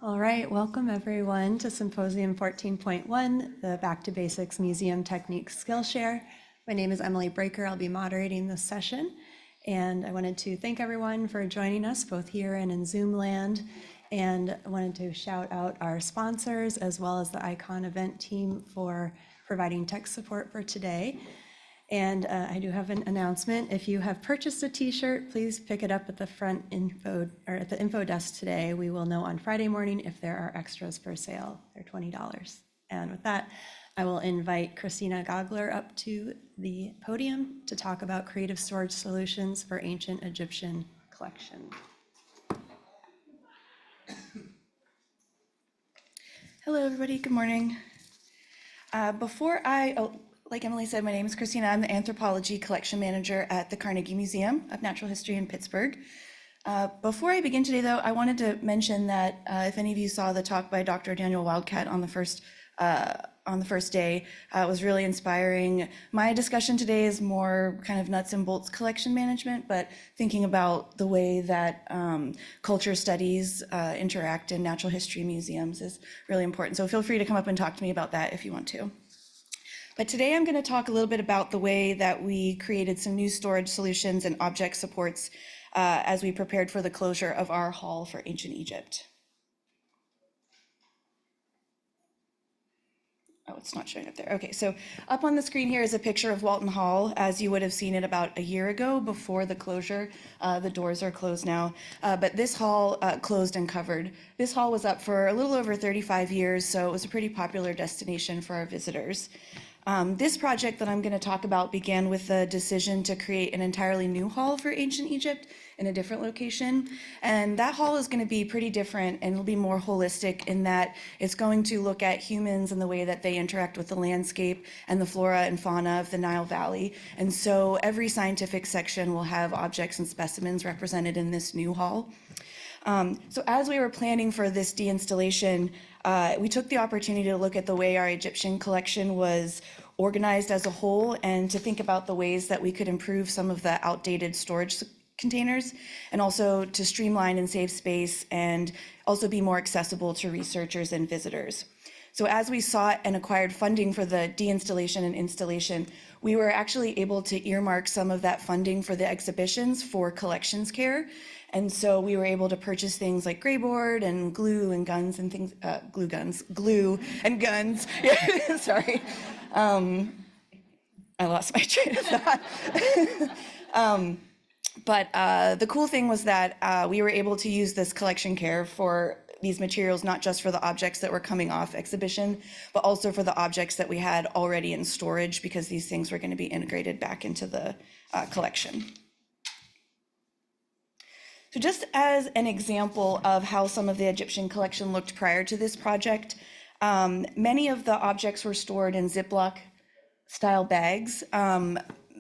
All right, welcome everyone to Symposium 14.1, the Back to Basics Museum Techniques Skillshare. My name is Emily Breaker. I'll be moderating this session. And I wanted to thank everyone for joining us both here and in Zoom land. And I wanted to shout out our sponsors as well as the ICON event team for providing tech support for today. And I do have an announcement. If you have purchased a t-shirt, please pick it up at the front info or at the info desk today. We will know on Friday morning if there are extras for sale. They're $20. And with that, I will invite Christina Gogler up to the podium to talk about creative storage solutions for ancient Egyptian collection. Hello, everybody. Good morning. Like Emily said, my name is Christina. I'm the Anthropology Collection Manager at the Carnegie Museum of Natural History in Pittsburgh. Before I begin today, though, I wanted to mention that if any of you saw the talk by Dr. Daniel Wildcat on the first day, it was really inspiring. My discussion today is more kind of nuts and bolts collection management, but thinking about the way that culture studies interact in natural history museums is really important. So feel free to come up and talk to me about that if you want to. But today I'm going to talk a little bit about the way that we created some new storage solutions and object supports as we prepared for the closure of our hall for ancient Egypt. Oh, it's not showing up there. Okay, so up on the screen here is a picture of Walton Hall, as you would have seen it about a year ago before the closure. The doors are closed now, but this hall closed and covered. This hall was up for a little over 35 years, so it was a pretty popular destination for our visitors. This project that I'm going to talk about began with the decision to create an entirely new hall for ancient Egypt in a different location. And that hall is going to be pretty different, and it'll be more holistic in that it's going to look at humans and the way that they interact with the landscape and the flora and fauna of the Nile Valley. And so every scientific section will have objects and specimens represented in this new hall. So as we were planning for this deinstallation, we took the opportunity to look at the way our Egyptian collection was organized as a whole and to think about the ways that we could improve some of the outdated storage containers and also to streamline and save space and also be more accessible to researchers and visitors. So as we sought and acquired funding for the deinstallation and installation, we were actually able to earmark some of that funding for the exhibitions for collections care. And so we were able to purchase things like gray board and glue and guns and things, glue and guns. Yeah, sorry. I lost my train of thought. But the cool thing was that we were able to use this collection care for these materials, not just for the objects that were coming off exhibition, but also for the objects that we had already in storage, because these things were going to be integrated back into the collection. So just as an example of how some of the Egyptian collection looked prior to this project, many of the objects were stored in Ziploc style bags.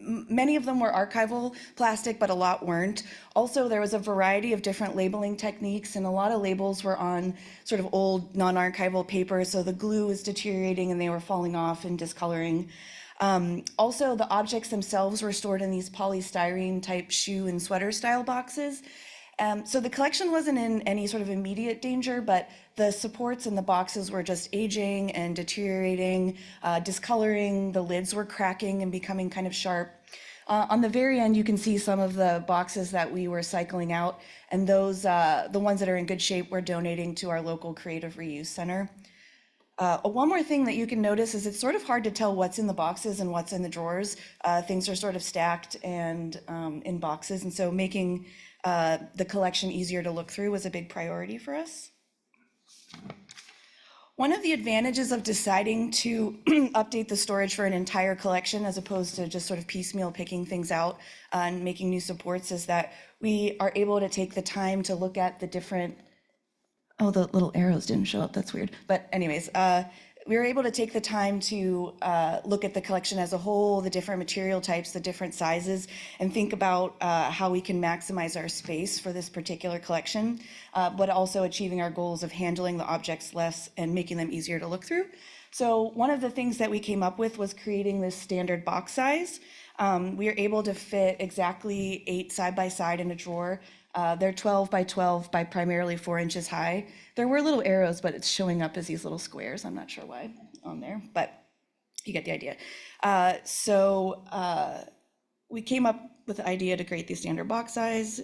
Many of them were archival plastic, but a lot weren't. Also, there was a variety of different labeling techniques, and a lot of labels were on sort of old non-archival paper, so the glue was deteriorating and they were falling off and discoloring. Also, the objects themselves were stored in these polystyrene type shoe and sweater style boxes. So the collection wasn't in any sort of immediate danger, but the supports in the boxes were just aging and deteriorating, discoloring, the lids were cracking and becoming kind of sharp. On the very end, you can see some of the boxes that we were cycling out, and those, the ones that are in good shape, we're donating to our local Creative Reuse Center. One more thing that you can notice is it's sort of hard to tell what's in the boxes and what's in the drawers. Things are sort of stacked and in boxes, and so making the collection easier to look through was a big priority for us. One of the advantages of deciding to update the storage for an entire collection as opposed to just sort of piecemeal picking things out and making new supports is that we are able to take the time to look at the different, oh, the little arrows didn't show up, that's weird. But anyways, we were able to take the time to look at the collection as a whole, the different material types, the different sizes, and think about how we can maximize our space for this particular collection, but also achieving our goals of handling the objects less and making them easier to look through. So one of the things that we came up with was creating this standard box size. We are able to fit exactly 8 side by side in a drawer They're 12 by 12 by primarily 4 inches high. There were little arrows, but it's showing up as these little squares. I'm not sure why on there, but you get the idea. We came up with the idea to create the standard box size,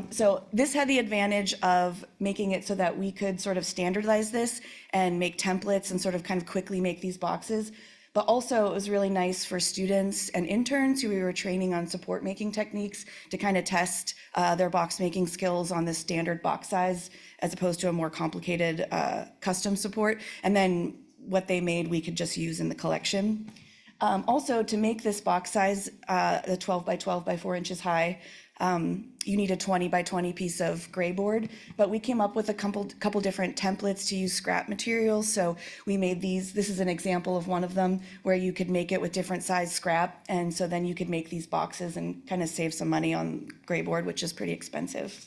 so this had the advantage of making it so that we could sort of standardize this and make templates and sort of kind of quickly make these boxes. But also it was really nice for students and interns who we were training on support making techniques to kind of test their box making skills on this standard box size as opposed to a more complicated custom support. And then what they made we could just use in the collection. Also, to make this box size, the 12 by 12 by 4 inches high, you need a 20 by 20 piece of gray board, but we came up with a couple different templates to use scrap materials. So we made these. This is an example of one of them where you could make it with different size scrap, and so then you could make these boxes and kind of save some money on gray board, which is pretty expensive.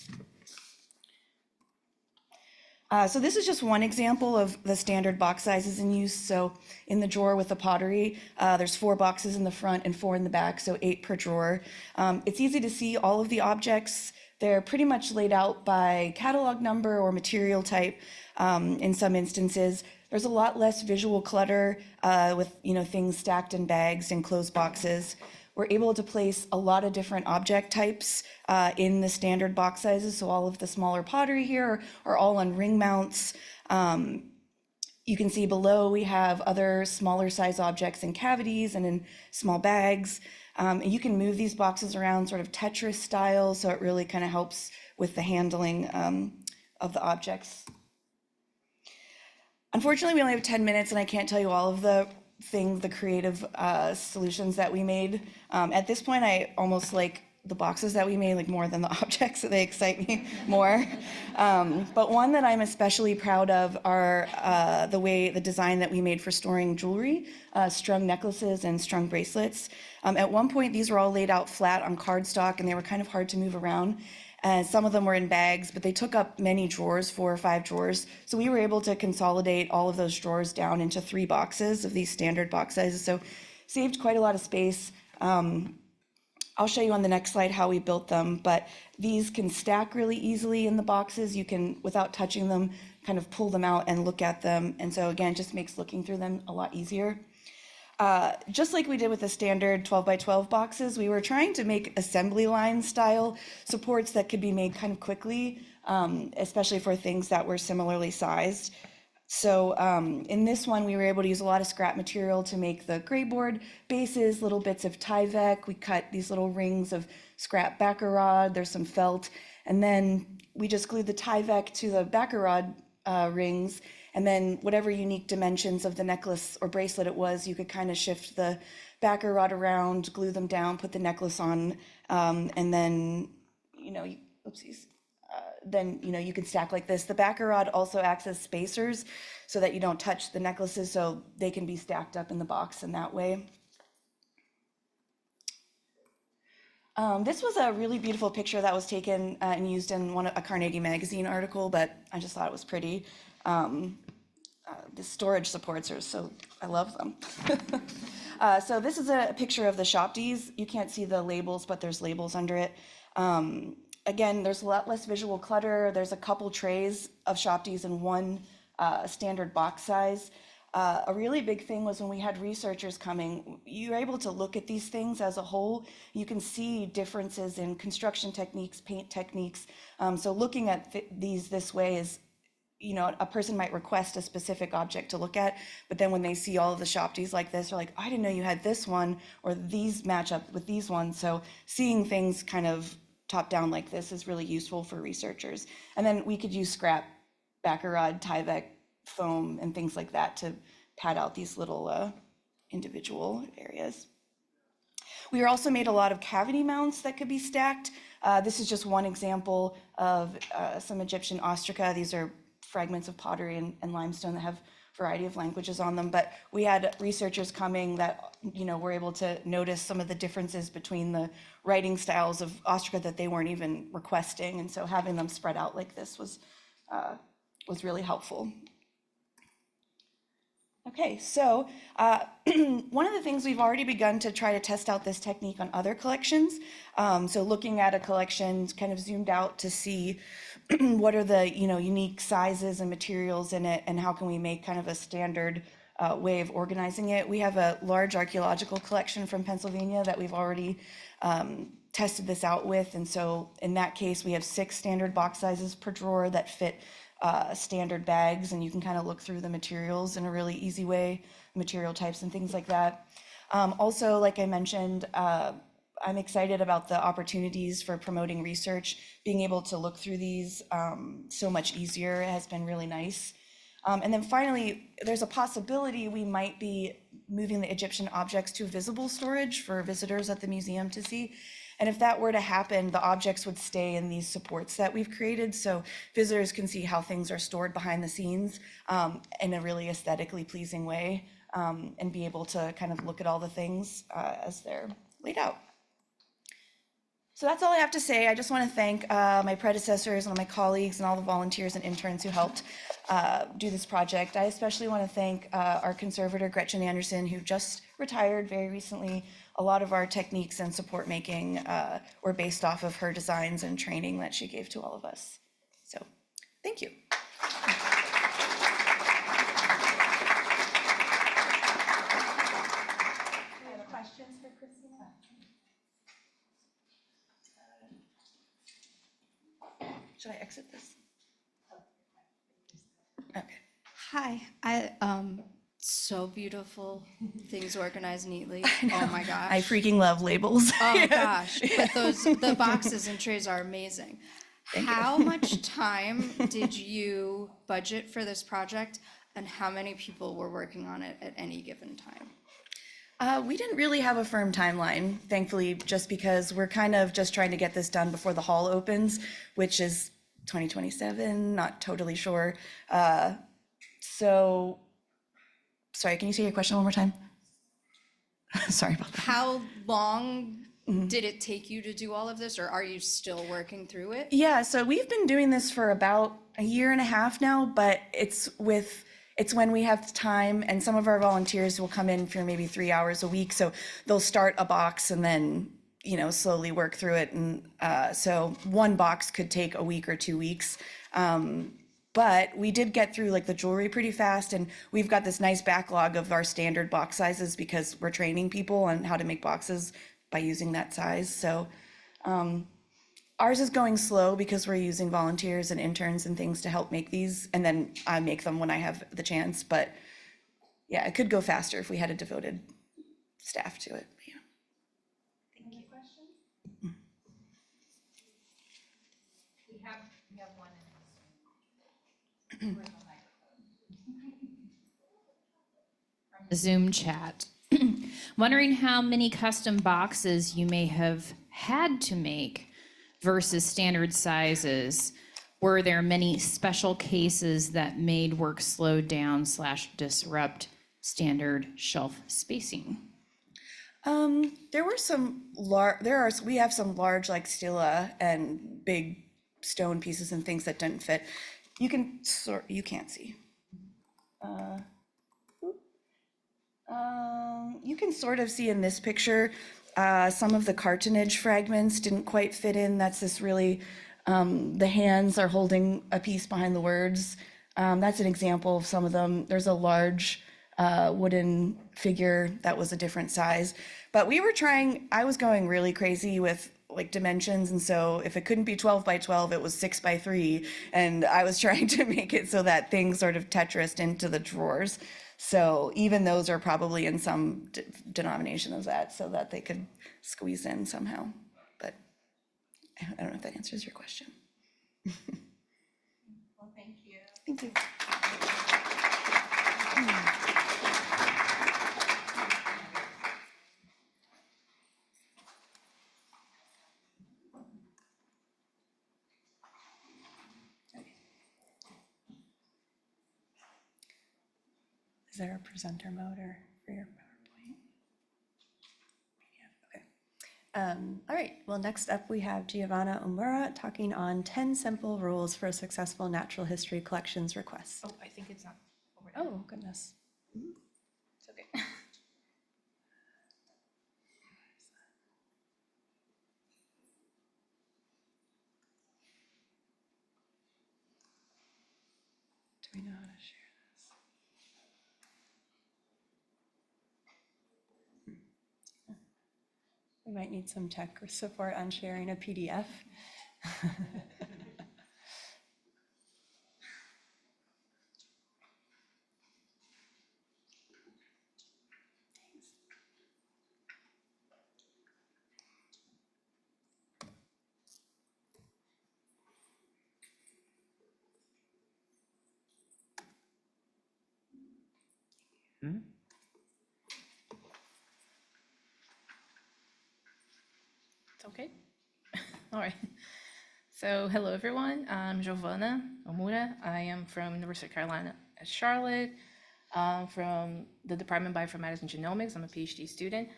So this is just one example of the standard box sizes in use. So in the drawer with the pottery, there's 4 boxes in the front and 4 in the back, so 8 per drawer. It's easy to see all of the objects. They're pretty much laid out by catalog number or material type in some instances. There's a lot less visual clutter with things stacked in bags and closed boxes. We're able to place a lot of different object types in the standard box sizes. So all of the smaller pottery here are all on ring mounts. You can see below we have other smaller size objects in cavities and in small bags. And you can move these boxes around sort of Tetris style, so it really kind of helps with the handling of the objects. Unfortunately, we only have 10 minutes and I can't tell you all of the creative solutions that we made. At this point, I almost like the boxes that we made like more than the objects, so they excite me more. But one that I'm especially proud of are the design that we made for storing jewelry, strung necklaces and strung bracelets. At one point, these were all laid out flat on cardstock and they were kind of hard to move around. And some of them were in bags, but they took up many drawers, 4 or 5 drawers. So we were able to consolidate all of those drawers down into 3 boxes of these standard box sizes. So saved quite a lot of space. I'll show you on the next slide how we built them, but these can stack really easily in the boxes. You can, without touching them, kind of pull them out and look at them. And so again, just makes looking through them a lot easier. Just like we did with the standard 12 by 12 boxes, we were trying to make assembly line style supports that could be made kind of quickly, especially for things that were similarly sized. So in this one, we were able to use a lot of scrap material to make the gray board bases, little bits of Tyvek. We cut these little rings of scrap backer rod. There's some felt. And then we just glued the Tyvek to the backer rod rings. And then whatever unique dimensions of the necklace or bracelet it was, you could kind of shift the backer rod around, glue them down, put the necklace on, and then, oopsies. Then you can stack like this. The backer rod also acts as spacers so that you don't touch the necklaces, so they can be stacked up in the box in that way. This was a really beautiful picture that was taken and used in a Carnegie magazine article, but I just thought it was pretty. The storage supports are I love them. So this is a picture of the Shopties. You can't see the labels, but there's labels under it. Again, there's a lot less visual clutter. There's a couple trays of Shopties in one standard box size. A really big thing was when we had researchers coming, you're able to look at these things as a whole. You can see differences in construction techniques, paint techniques. So looking at these this way is, a person might request a specific object to look at, but then when they see all of the Shopties like this, they're like, I didn't know you had this one, or these match up with these ones. So seeing things kind of top down like this is really useful for researchers. And then we could use scrap, backer rod, Tyvek, foam, and things like that to pad out these little individual areas. We also made a lot of cavity mounts that could be stacked. This is just one example of some Egyptian ostraca. These are fragments of pottery and limestone that have a variety of languages on them. But we had researchers coming that were able to notice some of the differences between the writing styles of ostraca that they weren't even requesting. And so having them spread out like this was really helpful. Okay, so one of the things we've already begun to try to test out this technique on other collections. So looking at a collection kind of zoomed out to see what are the unique sizes and materials in it, and how can we make kind of a standard way of organizing it. We have a large archaeological collection from Pennsylvania that we've already tested this out with, and so in that case we have 6 standard box sizes per drawer that fit standard bags, and you can kind of look through the materials in a really easy way, material types and things like that. Also, like I mentioned, I'm excited about the opportunities for promoting research. Being able to look through these so much easier has been really nice. And then finally, there's a possibility we might be moving the Egyptian objects to visible storage for visitors at the museum to see. And if that were to happen, the objects would stay in these supports that we've created, so visitors can see how things are stored behind the scenes in a really aesthetically pleasing way, and be able to kind of look at all the things as they're laid out. So that's all I have to say. I just want to thank my predecessors and my colleagues and all the volunteers and interns who helped do this project. I especially want to thank our conservator, Gretchen Anderson, who just retired very recently. A lot of our techniques and support making were based off of her designs and training that she gave to all of us. So thank you. Questions for Christina? Should I exit this? Okay. Hi, so beautiful, things organized neatly. Oh my gosh. I freaking love labels. Oh my gosh, but the boxes and trays are amazing. How much time did you budget for this project, and how many people were working on it at any given time? We didn't really have a firm timeline, thankfully, just because we're kind of just trying to get this done before the hall opens, which is 2027, not totally sure. So, sorry, can you say your question one more time? Sorry about that. How long did it take you to do all of this, or are you still working through it? Yeah, so we've been doing this for about a year and a half now, but it's when we have time, and some of our volunteers will come in for maybe 3 hours a week. So they'll start a box and then, slowly work through it. And so one box could take a week or 2 weeks. But we did get through like the jewelry pretty fast, and we've got this nice backlog of our standard box sizes because we're training people on how to make boxes by using that size. So ours is going slow because we're using volunteers and interns and things to help make these, and then I make them when I have the chance. But yeah, it could go faster if we had a devoted staff to it. Yeah. Thank you. Questions? We have one in the Zoom chat. Wondering how many custom boxes you may have had to make versus standard sizes. Were there many special cases that made work slow down / disrupt standard shelf spacing? There were some we have some large like stela and big stone pieces and things that didn't fit. You can't see. You can sort of see in this picture, some of the cartonnage fragments didn't quite fit in. That's this really, the hands are holding a piece behind the words. That's an example of some of them. There's a large wooden figure that was a different size. But I was going really crazy with like dimensions, and so if it couldn't be 12 by 12, it was 6 by 3, and I was trying to make it so that things sort of Tetrised into the drawers. So even those are probably in some denomination of that, so that they could squeeze in somehow. But I don't know if that answers your question. Well, thank you. Thank you. Is there a presenter mode or for your PowerPoint? Yeah, okay. All right, well, next up we have Giovanna Omura talking on 10 simple rules for a successful natural history collections request. Oh, I think it's not over there. Oh, goodness. It's okay. Do we know how to share this? We might need some tech support on sharing a PDF. It's okay. All right. So hello everyone. I'm Giovanna Omura. I am from University of Carolina at Charlotte, from the Department of Bioinformatics and Genomics. I'm a PhD student.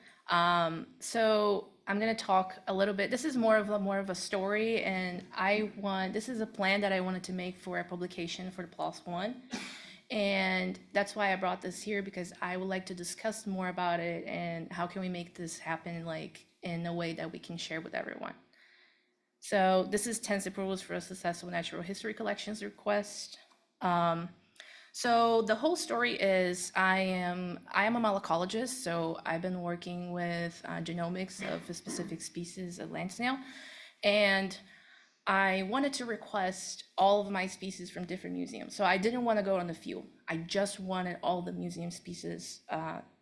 So I'm going to talk a little bit. This is more of a story, and this is a plan that I wanted to make for a publication for the PLOS One. And that's why I brought this here, because I would like to discuss more about it and how can we make this happen like in a way that we can share with everyone. So this is 10 approvals for a successful natural history collections request. So the whole story is I am a malacologist, so I've been working with genomics of a specific species of land snail, and I wanted to request all of my species from different museums. So I didn't want to go on the field. I just wanted all the museum species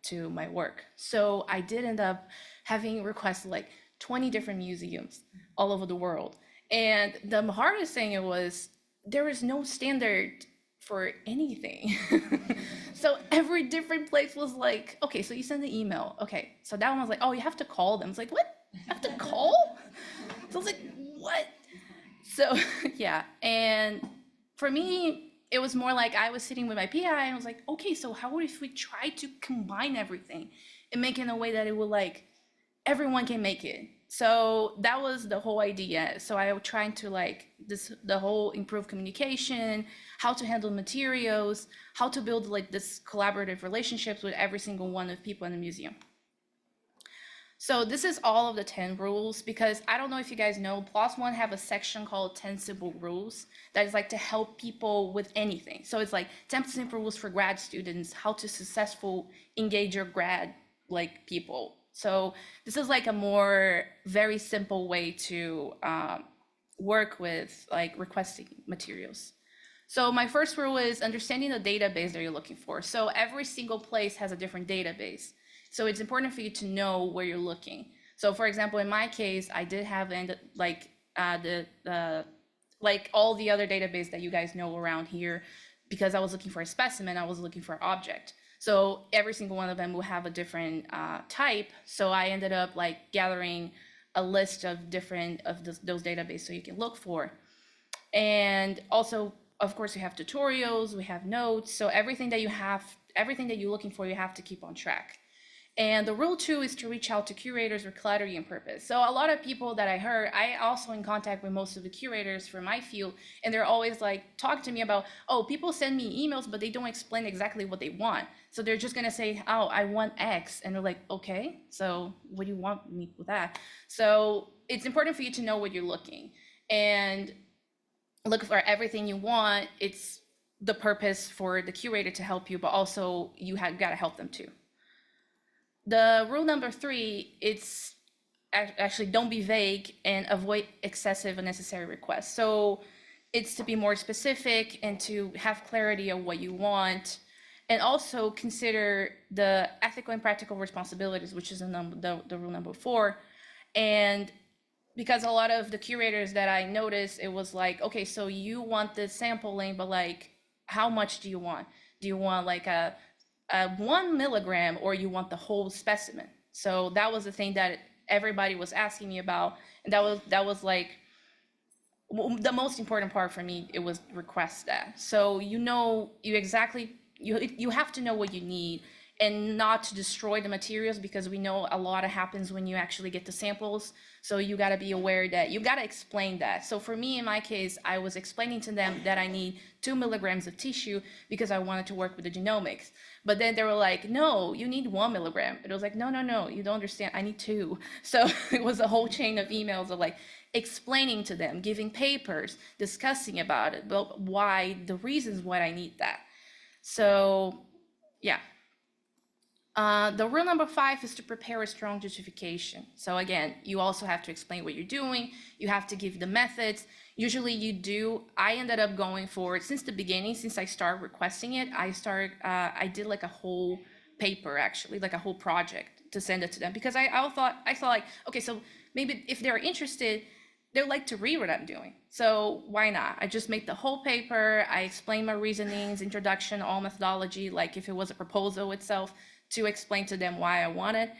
to my work. So I did end up having requests like 20 different museums all over the world. And the hardest thing was there was no standard for anything. So every different place was like, okay, so you send the email. Okay, so that one was like, oh, you have to call them. It's like, what? You have to call? So I was like, what? So yeah, and for me, it was more like I was sitting with my PI and I was like, okay, so how if we try to combine everything and make it in a way that it will like, everyone can make it. So that was the whole idea. So I was trying to like the whole improve communication, how to handle materials, how to build like this collaborative relationships with every single one of people in the museum. So this is all of the 10 rules, because I don't know if you guys know, PLOS One have a section called 10 simple rules that is like to help people with anything. So it's like 10 simple rules for grad students, how to successful engage your grad like people. So this is like a more very simple way to work with like requesting materials. So my first rule is understanding the database that you're looking for. So every single place has a different database. So it's important for you to know where you're looking. So for example, in my case, I did have like like all the other database that you guys know around here, because I was looking for a specimen, I was looking for an object. So every single one of them will have a different type. So I ended up like gathering a list of different of those databases so you can look for. And also, of course, we have tutorials, we have notes. So everything that you're looking for, you have to keep on track. And the rule 2 is to reach out to curators with clarity and purpose. So a lot of people that I heard, I also in contact with most of the curators for my field, and they're always like, talk to me about, oh, people send me emails, but they don't explain exactly what they want. So they're just gonna say, oh, I want X. And they're like, okay, so what do you want me with that? So it's important for you to know what you're looking and look for everything you want. It's the purpose for the curator to help you, but also you gotta help them too. The rule number 3, it's actually don't be vague and avoid excessive unnecessary requests. So it's to be more specific and to have clarity of what you want, and also consider the ethical and practical responsibilities, which is the rule number 4. And because a lot of the curators that I noticed, it was like, okay, so you want this sampling, but like, how much do you want? Do you want like a 1 milligram, or you want the whole specimen? So that was the thing that everybody was asking me about, and that was like the most important part for me. It was request that. So you have to know what you need, and not to destroy the materials, because we know a lot happens when you actually get the samples. So you got to be aware that you got to explain that. So for me, in my case, I was explaining to them that I need 2 milligrams of tissue because I wanted to work with the genomics. But then they were like, no, you need 1 milligram. And it was like, no, you don't understand. I need 2. So it was a whole chain of emails of like explaining to them, giving papers, discussing about it, but why, the reasons why I need that. So yeah. The rule number 5 is to prepare a strong justification. So again, you also have to explain what you're doing. You have to give the methods. Usually you do. I ended up going for it since the beginning, since I started requesting it. I did like a whole paper, actually, like a whole project to send it to them, because I thought like, okay, so maybe if they're interested, they like to read what I'm doing. So why not? I just made the whole paper. I explained my reasonings, introduction, all methodology, like if it was a proposal itself, to explain to them why I want it.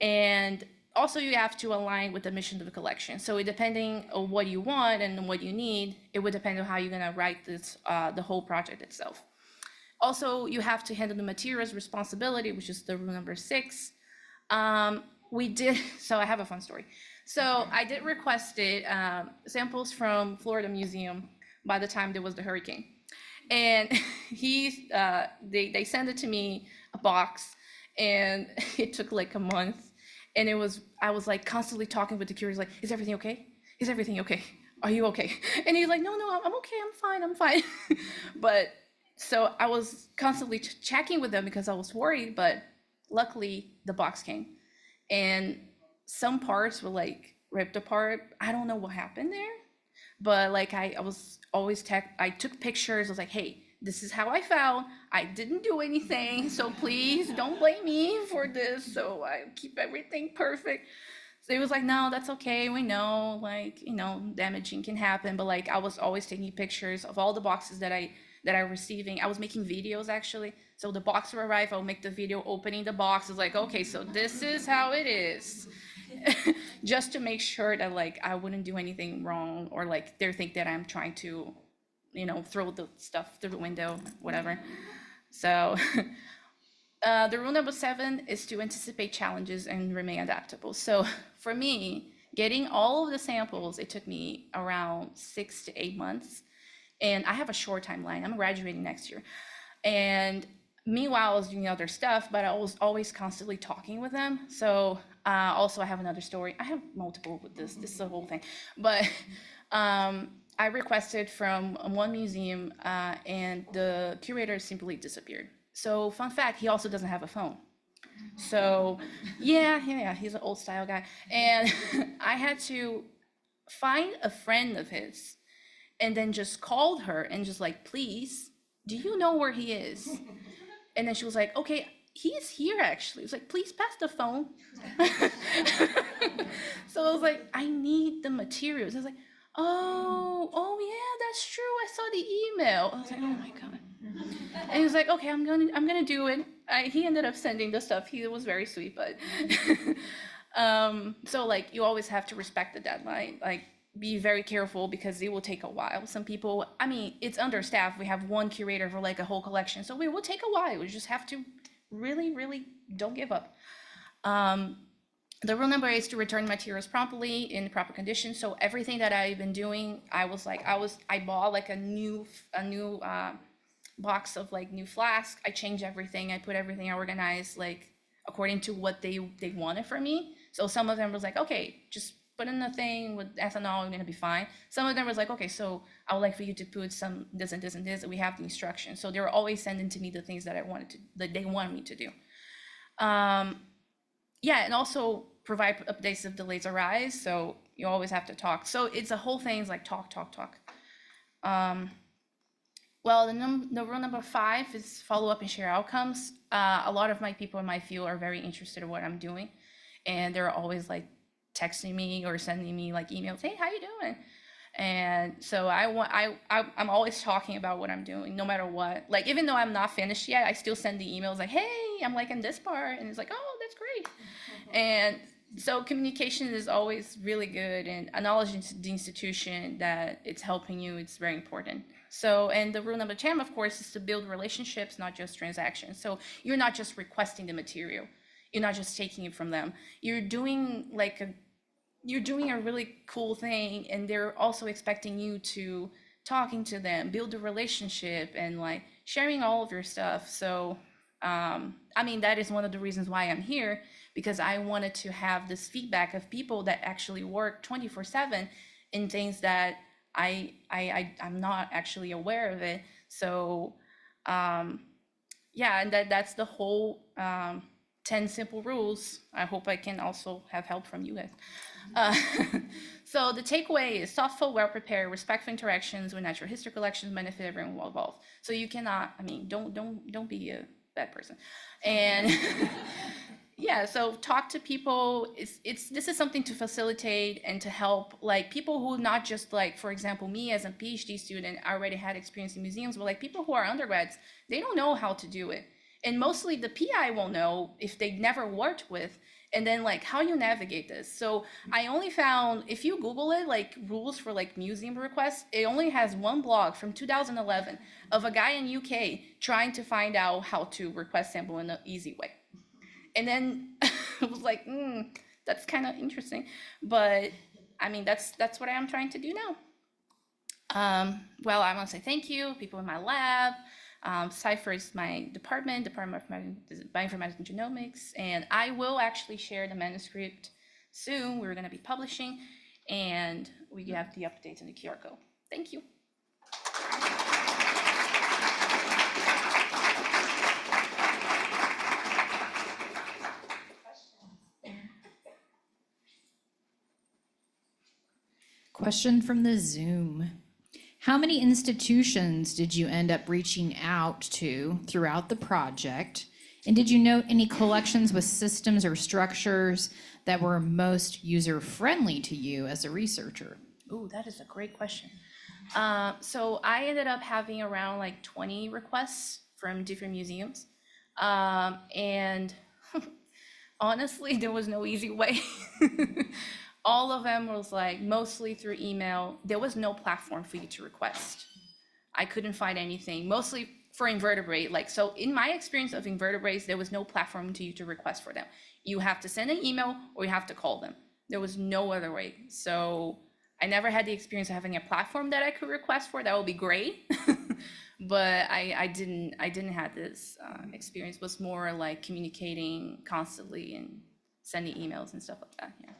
And also you have to align with the mission of the collection. So depending on what you want and what you need, it would depend on how you're gonna write this, the whole project itself. Also, you have to handle the materials responsibility, which is the rule number 6. So I have a fun story. So I did requested samples from Florida Museum by the time there was the hurricane. And they sent it to me, a box, and it took like a month. And I was like constantly talking with the curators, like, is everything okay? Is everything okay? Are you okay? And he's like, no, I'm okay, I'm fine. But so I was constantly checking with them because I was worried, but luckily the box came. And some parts were like ripped apart. I don't know what happened there, but like I was always I took pictures. I was like, hey, this is how I felt. I didn't do anything, so please don't blame me for this. So I keep everything perfect. So it was like, no, that's okay. We know, like, damaging can happen. But like, I was always taking pictures of all the boxes that I'm receiving. I was making videos, actually. So the box will arrive, I'll make the video opening the box. It's like, okay, so this is how it is. Just to make sure that like I wouldn't do anything wrong, or like they think that I'm trying to, throw the stuff through the window, whatever. So the rule number 7 is to anticipate challenges and remain adaptable. So for me, getting all of the samples, it took me around 6 to 8 months. And I have a short timeline. I'm graduating next year. And meanwhile, I was doing other stuff, but I was always constantly talking with them. So also I have another story. I have multiple with this. This is the whole thing. But I requested from one museum and the curator simply disappeared. So fun fact, he also doesn't have a phone. So yeah, he's an old style guy. And I had to find a friend of his and then just called her and just like, please, do you know where he is? And then she was like, okay, he's here actually. It was like, please pass the phone. So I was like, I need the materials. I was like, oh yeah, that's true. I saw the email. I was like, oh my God. And he was like, okay, I'm gonna do it. He ended up sending the stuff. He was very sweet, but so like you always have to respect the deadline. Like be very careful because it will take a while. Some people, it's understaffed. We have one curator for like a whole collection, so it will take a while. We just have to really don't give up. The rule number 8 is to return materials promptly in proper condition. So everything that I've been doing, I bought like a new box of like new flask. I changed everything. I put everything, I organized like according to what they wanted from me. So some of them was like, okay, just put in the thing with ethanol, you're gonna be fine. Some of them was like, okay, so I would like for you to put some this and this and this, and we have the instructions. So they were always sending to me the things that they wanted me to do. Yeah, and also provide updates if delays arise. So you always have to talk. So it's a whole thing is like talk. Well, the rule number 5 is follow up and share outcomes. A lot of my people in my field are very interested in what I'm doing, and they're always like texting me or sending me like emails, hey, how you doing? And so I'm always talking about what I'm doing, no matter what. Like even though I'm not finished yet, I still send the emails like, hey, I'm like in this part, and it's like, oh, that's great. And so communication is always really good, and acknowledging the institution that it's helping you, it's very important. So, and the rule number 10, of course, is to build relationships, not just transactions. So you're not just requesting the material. You're not just taking it from them. You're doing a really cool thing, and they're also expecting you to talking to them, build a relationship, and like sharing all of your stuff. So, I mean, that is one of the reasons why I'm here, because I wanted to have this feedback of people that actually work 24/7 in things that I'm not actually aware of it. So, yeah, and that's the whole 10 simple rules. I hope I can also have help from you guys. So the takeaway is thoughtful, well-prepared, respectful interactions with natural history collections benefit everyone involved. So you cannot, I mean, don't be a bad person. And yeah, so talk to people. This is something to facilitate and to help like people who not just like, for example, me as a PhD student, I already had experience in museums, but like people who are undergrads, they don't know how to do it. And mostly the PI won't know if they never worked with, and then like how you navigate this. So I only found, if you Google it, like rules for like museum requests, it only has one blog from 2011 of a guy in UK trying to find out how to request sample in an easy way. And then I was like, that's kind of interesting. But I mean, that's what I am trying to do now. Well, I want to say thank you, people in my lab. Cypher is my department of Bioinformatics and Genomics, and I will actually share the manuscript soon. We're going to be publishing, and we have the updates in the QR code. Thank you. Question from the Zoom. How many institutions did you end up reaching out to throughout the project? And did you note any collections with systems or structures that were most user-friendly to you as a researcher? Oh, that is a great question. So I ended up having around like 20 requests from different museums. And honestly, there was no easy way. All of them was like mostly through email. There was no platform for you to request. I couldn't find anything, mostly for invertebrate. Like, so in my experience of invertebrates, there was no platform to you to request for them. You have to send an email or you have to call them. There was no other way. So I never had the experience of having a platform that I could request for. That would be great. But I didn't have this experience. It was more like communicating constantly and sending emails and stuff like that. Yeah.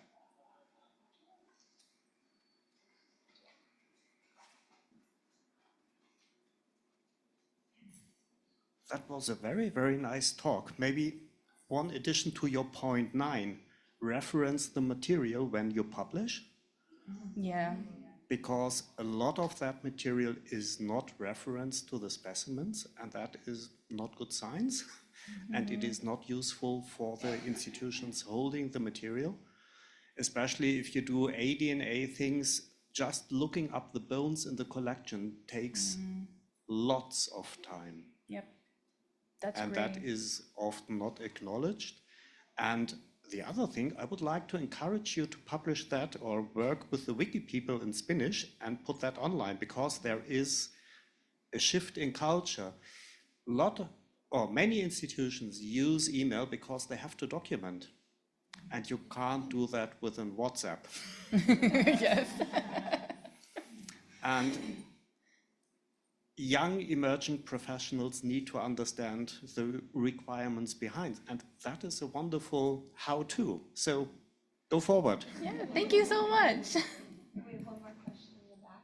That was a very, very nice talk. Maybe one addition to your point 9, reference the material when you publish. Yeah. Because a lot of that material is not referenced to the specimens, and that is not good science. And it is not useful for the institutions holding the material, especially if you do ADNA things. Just looking up the bones in the collection takes lots of time. Yep. That's and great. that is often not acknowledged. And the other thing, I would like to encourage you to publish that or work with the wiki people in Spanish and put that online, because there is a shift in culture. Many institutions use email because they have to document, and you can't do that within WhatsApp. Yes. And young emerging professionals need to understand the requirements behind, and that is a wonderful how-to. So go forward. Yeah, thank you so much. We have one more question in the back.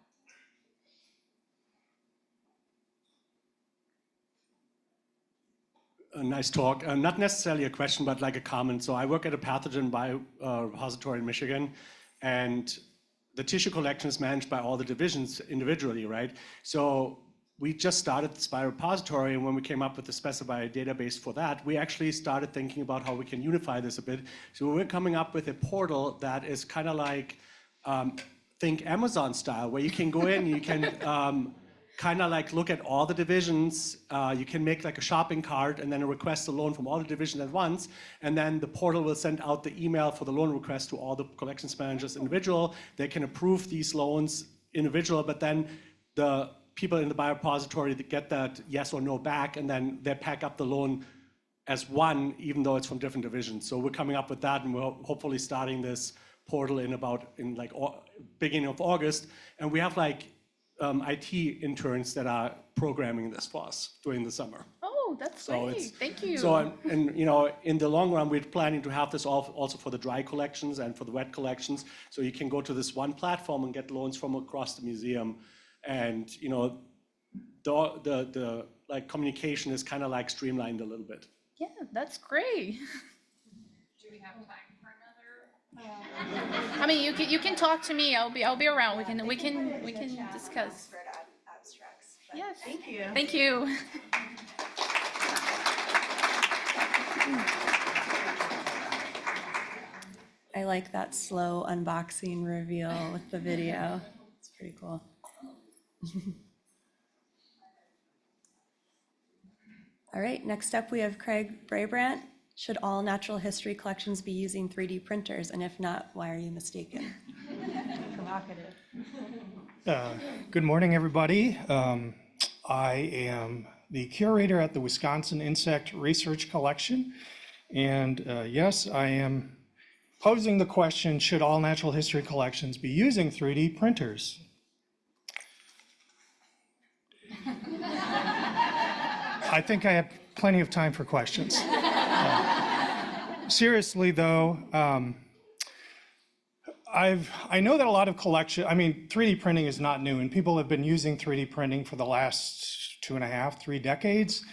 A nice talk. Not necessarily a question, but like a comment. So I work at a pathogen biorepository in Michigan, and the tissue collection is managed by all the divisions individually, right? So we just started this biorepository, and when we came up with the specified database for that, we actually started thinking about how we can unify this a bit. So we're coming up with a portal that is kind of like, think Amazon style, where you can go in, you can kind of like look at all the divisions. You can make like a shopping cart and then request a loan from all the divisions at once. And then the portal will send out the email for the loan request to all the collections managers individual. They can approve these loans individual, but then the people in the biorepository that get that yes or no back, and then they pack up the loan as one, even though it's from different divisions. So we're coming up with that, and we're hopefully starting this portal in beginning of August. And we have like IT interns that are programming this for us during the summer. Oh, that's great. Thank you. So, and you know, in the long run, we're planning to have this also for the dry collections and for the wet collections. So you can go to this one platform and get loans from across the museum. And you know, the like communication is kind of like streamlined a little bit. Yeah, that's great. Do we have time for another? I mean, you can talk to me. I'll be around. We can discuss. Yes. Thank you. Thank you. I like that slow unboxing reveal with the video. It's pretty cool. All right, next up we have Craig Brabrant. Should all natural history collections be using 3D printers? And if not, why are you mistaken? Provocative. Good morning, everybody. I am the curator at the Wisconsin Insect Research Collection. And yes, I am posing the question, should all natural history collections be using 3D printers? I think I have plenty of time for questions. Seriously, though, I know that a lot of 3D printing is not new, and people have been using 3D printing for the last 2.5, 3 decades.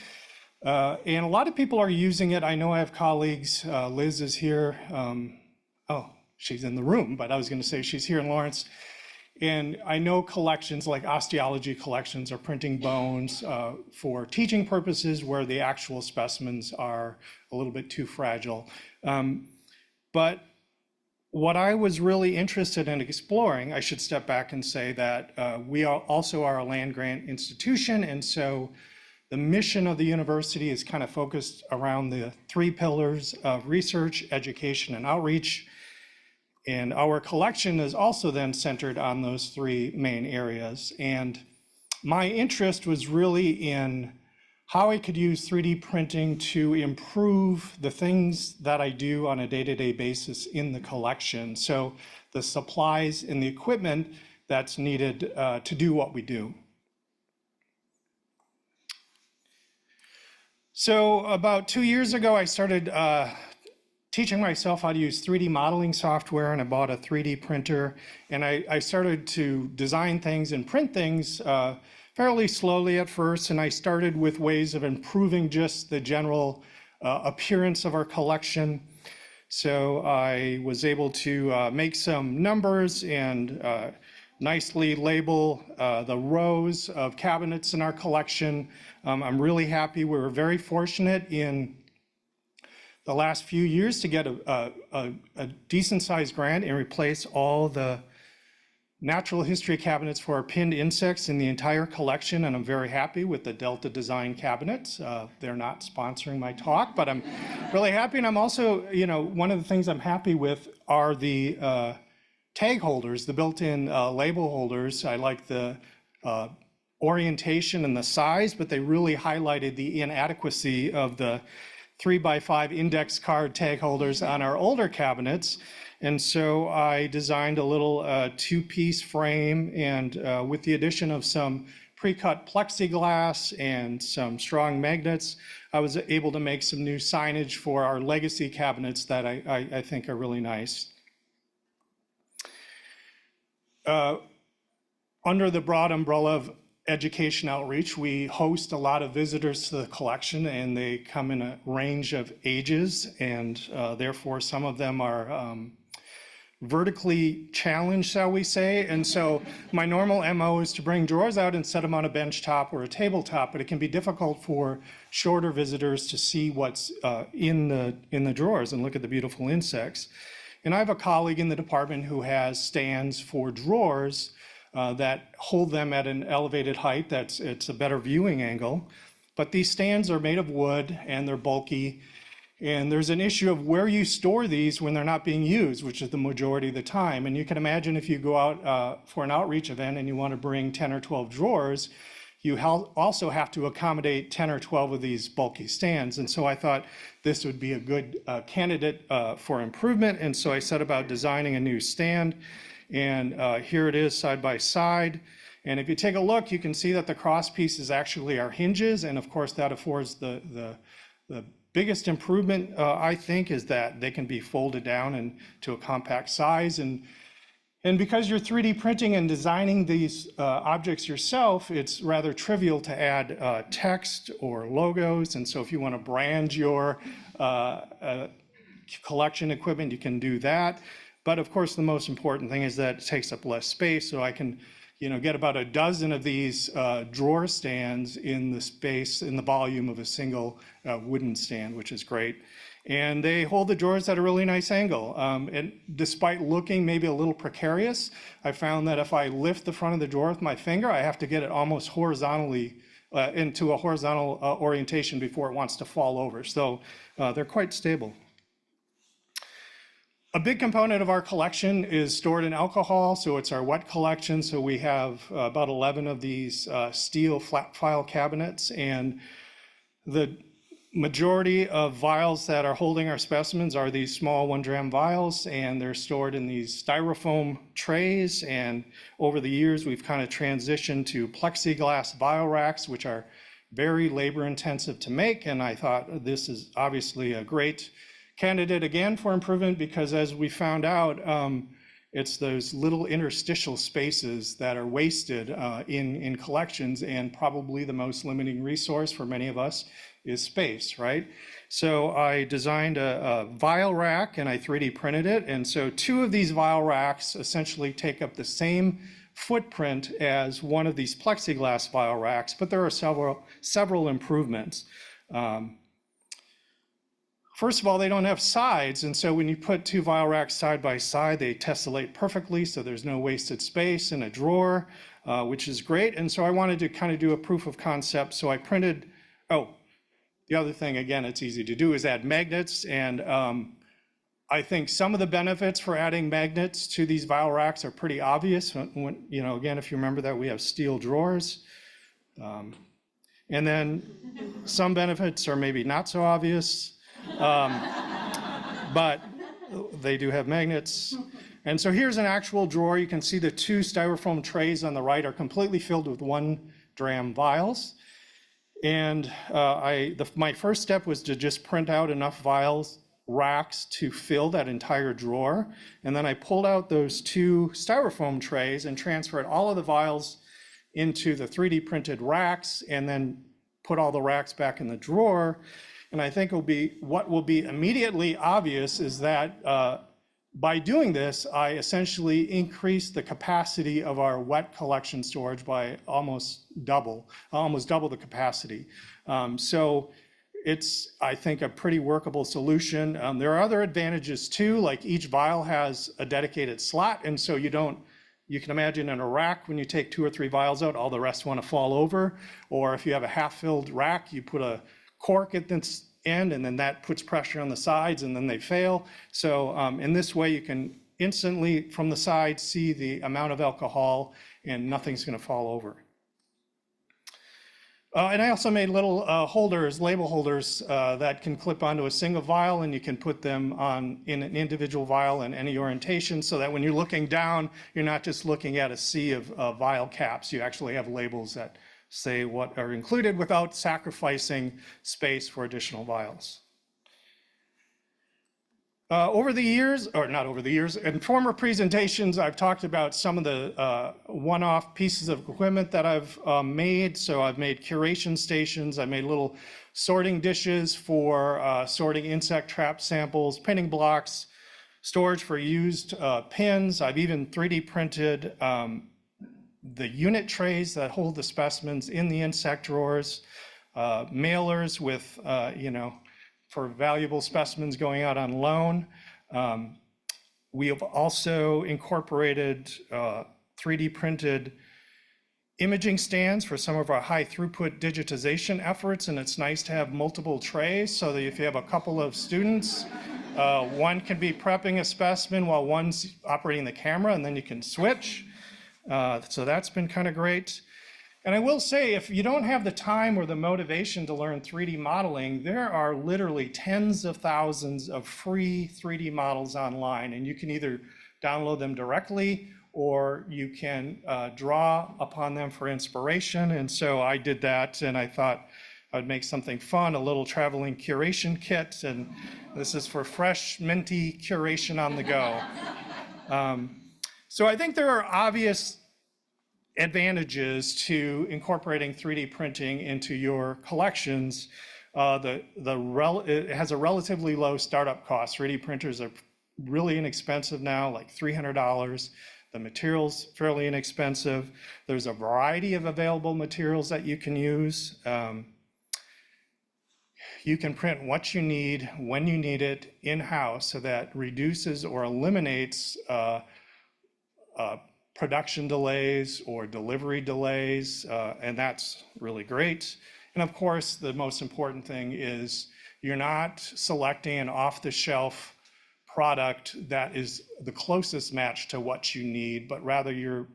And a lot of people are using it. I know I have colleagues, Liz is here. Oh, she's in the room, but I was going to say she's here in Lawrence. And I know collections like osteology collections are printing bones for teaching purposes where the actual specimens are a little bit too fragile. But what I was really interested in exploring, I should step back and say that we also are a land grant institution. And so the mission of the university is kind of focused around the 3 pillars of research, education, and outreach. And our collection is also then centered on those 3 main areas. And my interest was really in how I could use 3D printing to improve the things that I do on a day-to-day basis in the collection. So the supplies and the equipment that's needed to do what we do. So about 2 years ago, I started teaching myself how to use 3D modeling software, and I bought a 3D printer, and I started to design things and print things fairly slowly at first, and I started with ways of improving just the general appearance of our collection. So I was able to make some numbers and nicely label the rows of cabinets in our collection. I'm really happy. We were very fortunate in the last few years to get a decent sized grant and replace all the natural history cabinets for our pinned insects in the entire collection, and I'm very happy with the Delta Design cabinets. They're not sponsoring my talk, but I'm really happy, and I'm also, you know, one of the things I'm happy with are the tag holders, the built-in label holders. I like the orientation and the size, but they really highlighted the inadequacy of the 3x5 index card tag holders on our older cabinets. And so I designed a little 2-piece frame, and with the addition of some pre-cut plexiglass and some strong magnets, I was able to make some new signage for our legacy cabinets that I think are really nice. Under the broad umbrella of education outreach, we host a lot of visitors to the collection, and they come in a range of ages, and therefore some of them are vertically challenged, shall we say. And so my normal MO is to bring drawers out and set them on a bench top or a tabletop, but it can be difficult for shorter visitors to see what's in the drawers and look at the beautiful insects. And I have a colleague in the department who has stands for drawers that hold them at an elevated height. It's a better viewing angle. But these stands are made of wood and they're bulky. And there's an issue of where you store these when they're not being used, which is the majority of the time. And you can imagine if you go out for an outreach event and you want to bring 10 or 12 drawers, you also have to accommodate 10 or 12 of these bulky stands. And so I thought this would be a good candidate for improvement. And so I set about designing a new stand. And here it is side by side. And if you take a look, you can see that the cross pieces actually are hinges. And of course, that affords the biggest improvement, I think, is that they can be folded down into a compact size. And because you're 3D printing and designing these objects yourself, it's rather trivial to add text or logos. And so if you want to brand your collection equipment, you can do that. But of course, the most important thing is that it takes up less space. So I can get about a dozen of these drawer stands in the space, in the volume of a single wooden stand, which is great. And they hold the drawers at a really nice angle. And despite looking maybe a little precarious, I found that if I lift the front of the drawer with my finger, I have to get it almost horizontally into a horizontal orientation before it wants to fall over. So they're quite stable. A big component of our collection is stored in alcohol, so it's our wet collection. So we have about 11 of these steel flat file cabinets, and the majority of vials that are holding our specimens are these small 1-gram vials, and they're stored in these styrofoam trays. And over the years, we've kind of transitioned to plexiglass vial racks, which are very labor intensive to make. And I thought this is obviously a great candidate again for improvement, because as we found out, it's those little interstitial spaces that are wasted in collections, and probably the most limiting resource for many of us is space, right? So I designed a vial rack and I 3D printed it. And so 2 of these vial racks essentially take up the same footprint as one of these plexiglass vial racks, but there are several improvements. First of all, they don't have sides, and so when you put 2 vial racks side by side, they tessellate perfectly, so there's no wasted space in a drawer, which is great. And so I wanted to kind of do a proof of concept, so I printed, the other thing, again, it's easy to do, is add magnets. And I think some of the benefits for adding magnets to these vial racks are pretty obvious. When, again, if you remember that we have steel drawers. And then some benefits are maybe not so obvious. But they do have magnets. And so here's an actual drawer. You can see the 2 styrofoam trays on the right are completely filled with 1-gram vials. And my first step was to just print out enough vials racks to fill that entire drawer. And then I pulled out those 2 styrofoam trays and transferred all of the vials into the 3D printed racks, and then put all the racks back in the drawer. And I think what will be immediately obvious is that by doing this, I essentially increased the capacity of our wet collection storage by almost double the capacity. So it's, I think, a pretty workable solution. There are other advantages too, like each vial has a dedicated slot, and so you can imagine in a rack, when you take 2 or 3 vials out, all the rest want to fall over. Or if you have a half-filled rack, you put a cork at this end, and then that puts pressure on the sides, and then they fail. So in this way, you can instantly, from the side, see the amount of alcohol, and nothing's going to fall over. And I also made little holders, label holders, that can clip onto a single vial, and you can put them in an individual vial in any orientation, so that when you're looking down, you're not just looking at a sea of vial caps. You actually have labels that say what are included without sacrificing space for additional vials. Over the years, or not over the years, in former presentations, I've talked about some of the one-off pieces of equipment that I've made. So I've made curation stations, I made little sorting dishes for sorting insect trap samples, pinning blocks, storage for used pins. I've even 3D printed the unit trays that hold the specimens in the insect drawers, mailers with, for valuable specimens going out on loan. We have also incorporated 3D printed imaging stands for some of our high throughput digitization efforts, and it's nice to have multiple trays so that if you have a couple of students, one can be prepping a specimen while one's operating the camera, and then you can switch. So that's been kind of great. And I will say, if you don't have the time or the motivation to learn 3D modeling, there are literally tens of thousands of free 3D models online, and you can either download them directly or you can draw upon them for inspiration. And so I did that, and I thought I'd make something fun, a little traveling curation kit, and this is for fresh, minty curation on the go. So I think there are obvious advantages to incorporating 3D printing into your collections. It has a relatively low startup cost. 3D printers are really inexpensive now, like $300. The material's fairly inexpensive. There's a variety of available materials that you can use. You can print what you need, when you need it, in-house, so that reduces or eliminates production delays or delivery delays, and that's really great. And of course, the most important thing is you're not selecting an off-the-shelf product that is the closest match to what you need, but rather you're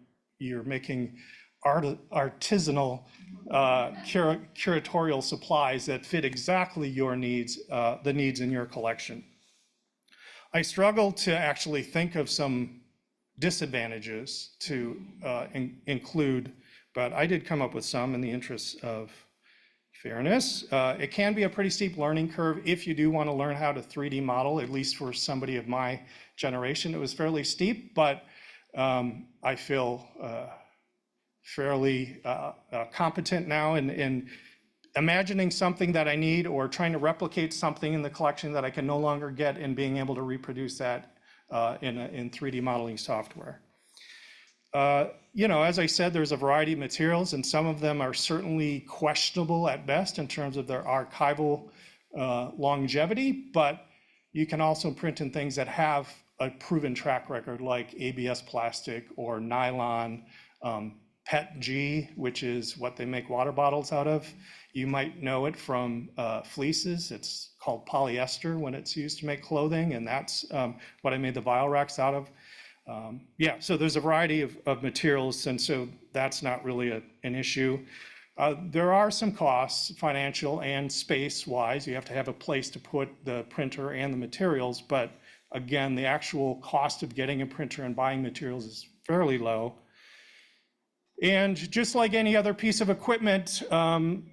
making artisanal curatorial supplies that fit exactly your needs, the needs in your collection. I struggle to actually think of some disadvantages to include, but I did come up with some in the interest of fairness. It can be a pretty steep learning curve if you do want to learn how to 3D model, at least for somebody of my generation. It was fairly steep, but I feel fairly competent now in imagining something that I need or trying to replicate something in the collection that I can no longer get and being able to reproduce that in 3D modeling software. You know, as I said, there's a variety of materials, and some of them are certainly questionable at best in terms of their archival longevity, but you can also print in things that have a proven track record, like ABS plastic or nylon, PETG, which is what they make water bottles out of. You might know it from fleeces. It's called polyester when it's used to make clothing, and that's what I made the vial racks out of. Yeah, so there's a variety of materials, and so that's not really an issue. There are some costs, financial and space-wise. You have to have a place to put the printer and the materials, but again, the actual cost of getting a printer and buying materials is fairly low. And just like any other piece of equipment,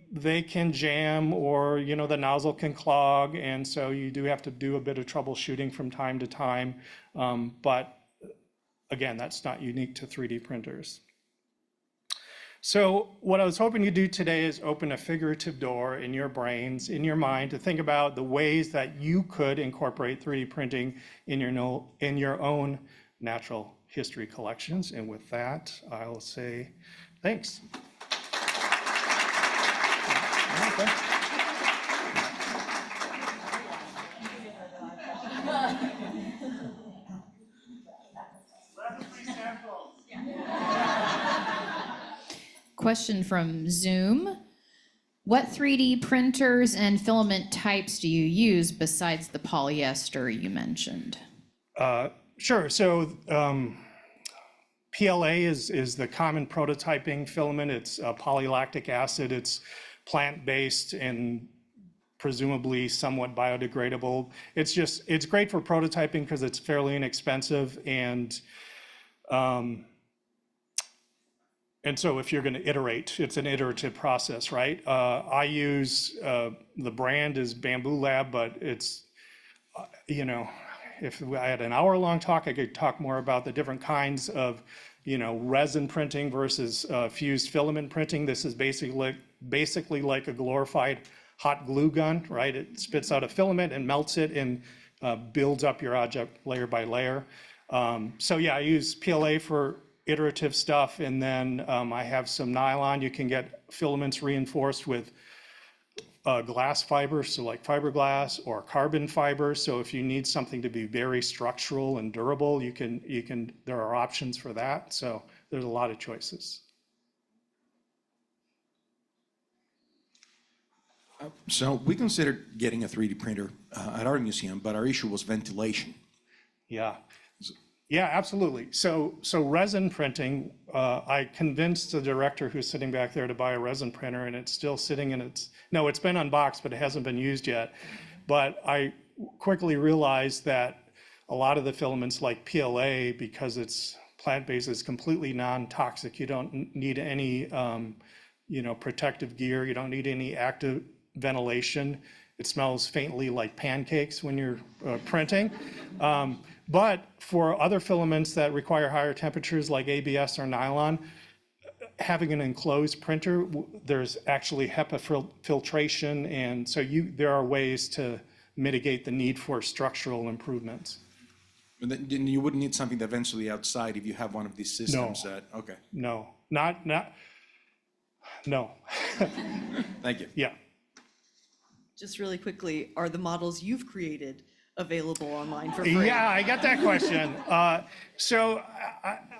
they can jam, or the nozzle can clog, and so you do have to do a bit of troubleshooting from time to time. But again, that's not unique to 3D printers. So what I was hoping to do today is open a figurative door in your brains, in your mind, to think about the ways that you could incorporate 3D printing in your own natural history collections. And with that, I'll say thanks. Question from Zoom. What 3D printers and filament types do you use besides the polyester you mentioned? Sure. So PLA is the common prototyping filament. It's polylactic acid. It's plant-based and presumably somewhat biodegradable. It's great for prototyping because it's fairly inexpensive, and so if you're going to iterate, it's an iterative process, right? I use, the brand is Bamboo Lab, but it's, if I had an hour-long talk, I could talk more about the different kinds of, resin printing versus fused filament printing. This is basically like a glorified hot glue gun, right? It spits out a filament and melts it and builds up your object layer by layer. So yeah, I use PLA for iterative stuff, and then I have some nylon. You can get filaments reinforced with glass fiber, so like fiberglass or carbon fiber. So if you need something to be very structural and durable, there are options for that. So there's a lot of choices. So we considered getting a 3D printer at our museum, but our issue was ventilation. Yeah. Yeah, absolutely. So resin printing, I convinced the director who's sitting back there to buy a resin printer, and it's still sitting in it's been unboxed, but it hasn't been used yet. But I quickly realized that a lot of the filaments like PLA, because it's plant-based, is completely non-toxic. You don't need any, protective gear. You don't need any active ventilation. It smells faintly like pancakes when you're printing. But for other filaments that require higher temperatures like ABS or nylon, having an enclosed printer, there's actually HEPA filtration, and so there are ways to mitigate the need for structural improvements. And then you wouldn't need something eventually outside if you have one of these systems No. okay. No. Thank you. Yeah. Just really quickly, are the models you've created available online for free? Yeah, I got that question. So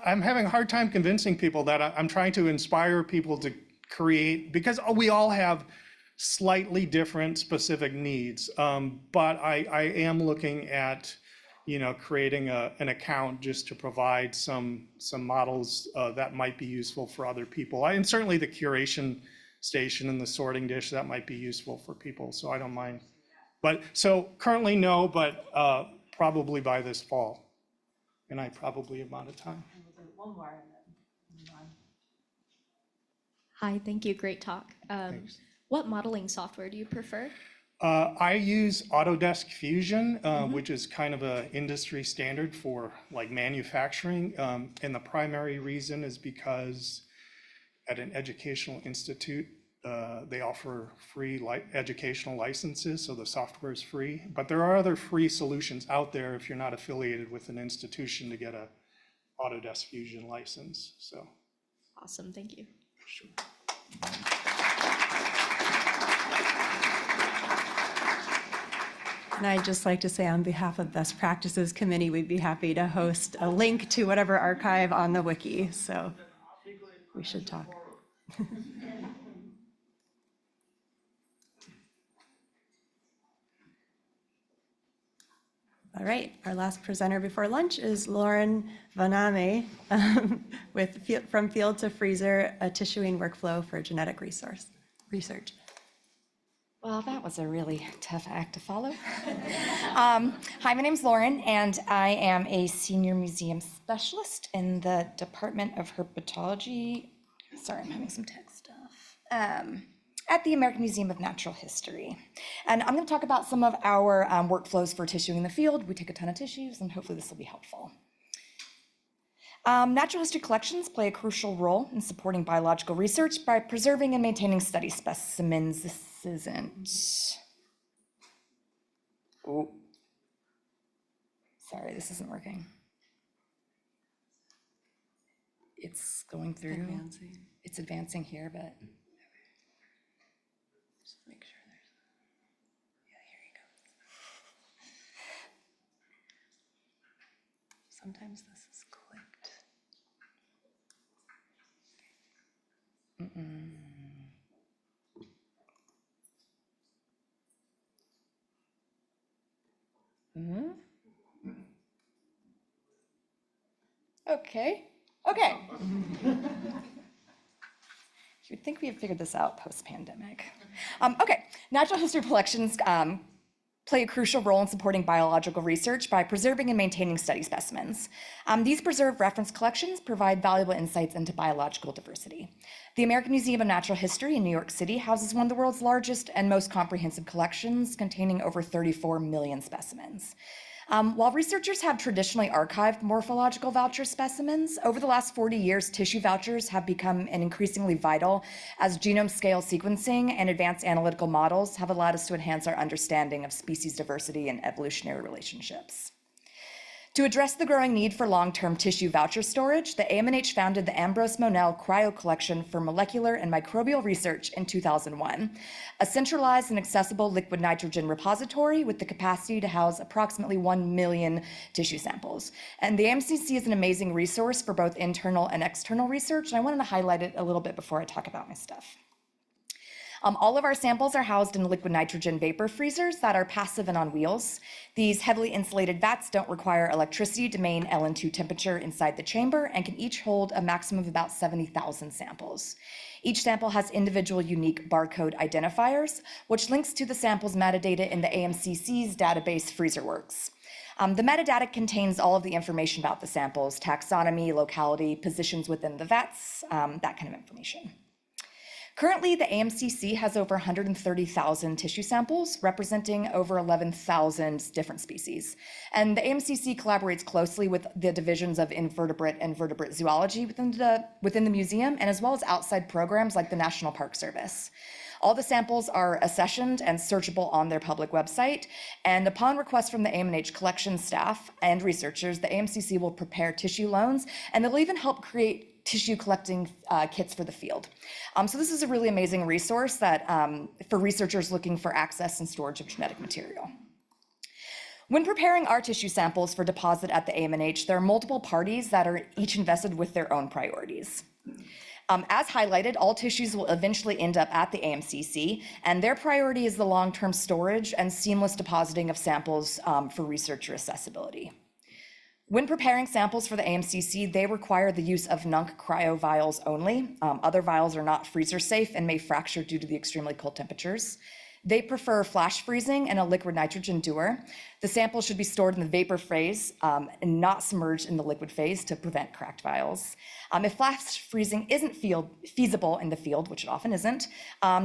I'm having a hard time convincing people that I'm trying to inspire people to create, because we all have slightly different specific needs. But I am looking at, creating an account just to provide some models that might be useful for other people. And certainly the curation station and the sorting dish, that might be useful for people, so I don't mind. But so currently no, but probably by this fall. And I probably am out of time. One more and then move on. Hi, thank you. Great talk. What modeling software do you prefer? I use Autodesk Fusion, which is kind of an industry standard for like manufacturing. And the primary reason is because at an educational institute, they offer free educational licenses, so the software is free. But there are other free solutions out there if you're not affiliated with an institution to get a Autodesk Fusion license. So. Awesome, thank you. Sure. And I'd just like to say on behalf of Best Practices Committee, we'd be happy to host a link to whatever archive on the wiki, so we should talk. All right, our last presenter before lunch is Lauren Vaname from Field to Freezer, a tissuing workflow for genetic research. Well, that was a really tough act to follow. Hi, my name's Lauren, and I am a senior museum specialist in the Department of Herpetology. Sorry, I'm having some tech stuff. At the American Museum of Natural History. And I'm going to talk about some of our workflows for tissuing in the field. We take a ton of tissues, and hopefully this will be helpful. Natural history collections play a crucial role in supporting biological research by preserving and maintaining study specimens. This isn't... Oh. Sorry, this isn't working. It's going through. Advancing. It's advancing here, but... Just make sure there's... Yeah, here you go. Sometimes this is clicked. Okay. You'd think we had figured this out post-pandemic. Okay, natural history collections play a crucial role in supporting biological research by preserving and maintaining study specimens. These preserved reference collections provide valuable insights into biological diversity. The American Museum of Natural History in New York City houses one of the world's largest and most comprehensive collections, containing over 34 million specimens. While researchers have traditionally archived morphological voucher specimens, over the last 40 years, tissue vouchers have become increasingly vital as genome-scale sequencing and advanced analytical models have allowed us to enhance our understanding of species diversity and evolutionary relationships. To address the growing need for long-term tissue voucher storage, the AMNH founded the Ambrose Monell Cryo Collection for Molecular and Microbial Research in 2001, a centralized and accessible liquid nitrogen repository with the capacity to house approximately 1 million tissue samples. And the AMCC is an amazing resource for both internal and external research, and I wanted to highlight it a little bit before I talk about my stuff. All of our samples are housed in liquid nitrogen vapor freezers that are passive and on wheels. These heavily insulated vats don't require electricity to maintain LN2 temperature inside the chamber and can each hold a maximum of about 70,000 samples. Each sample has individual unique barcode identifiers, which links to the sample's metadata in the AMCC's database FreezerWorks. The metadata contains all of the information about the samples, taxonomy, locality, positions within the vats, that kind of information. Currently, the AMCC has over 130,000 tissue samples, representing over 11,000 different species. And the AMCC collaborates closely with the divisions of invertebrate and vertebrate zoology within the museum, and as well as outside programs like the National Park Service. All the samples are accessioned and searchable on their public website, and upon request from the AMNH collection staff and researchers, the AMCC will prepare tissue loans, and they'll even help create tissue collecting kits for the field. So this is a really amazing resource that for researchers looking for access and storage of genetic material. When preparing our tissue samples for deposit at the AMNH, there are multiple parties that are each invested with their own priorities. As highlighted, all tissues will eventually end up at the AMCC, and their priority is the long-term storage and seamless depositing of samples for researcher accessibility. When preparing samples for the AMCC, they require the use of NUNC cryo vials only. Other vials are not freezer safe and may fracture due to the extremely cold temperatures. They prefer flash freezing and a liquid nitrogen dewar. The sample should be stored in the vapor phase and not submerged in the liquid phase to prevent cracked vials. If flash freezing isn't feasible in the field, which it often isn't,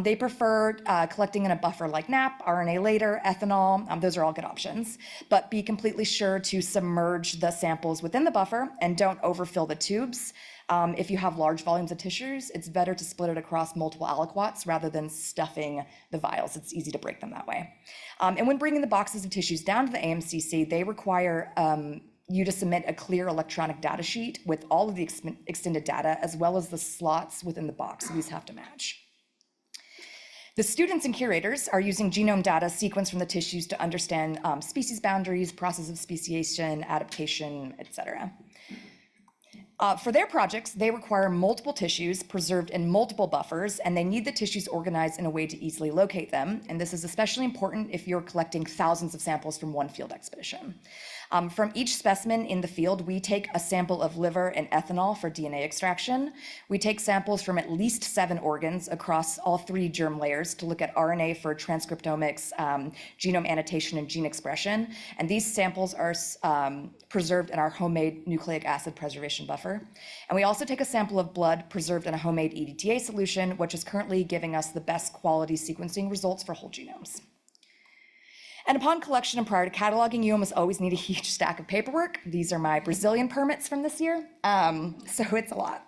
they prefer collecting in a buffer like NAP, RNA later, ethanol. Those are all good options. But be completely sure to submerge the samples within the buffer and don't overfill the tubes. If you have large volumes of tissues, it's better to split it across multiple aliquots rather than stuffing the vials. It's easy to break them that way. And when bringing the boxes of tissues down to the AMCC, they require you to submit a clear electronic data sheet with all of the extended data, as well as the slots within the box. These have to match. The students and curators are using genome data sequenced from the tissues to understand species boundaries, process of speciation, adaptation, etc. For their projects, they require multiple tissues preserved in multiple buffers, and they need the tissues organized in a way to easily locate them. And this is especially important if you're collecting thousands of samples from one field expedition. From each specimen in the field, we take a sample of liver and ethanol for DNA extraction. We take samples from at least 7 organs across all 3 germ layers to look at RNA for transcriptomics, genome annotation, and gene expression. And these samples are preserved in our homemade nucleic acid preservation buffer. And we also take a sample of blood preserved in a homemade EDTA solution, which is currently giving us the best quality sequencing results for whole genomes. And upon collection and prior to cataloging, you almost always need a huge stack of paperwork. These are my Brazilian permits from this year, so it's a lot.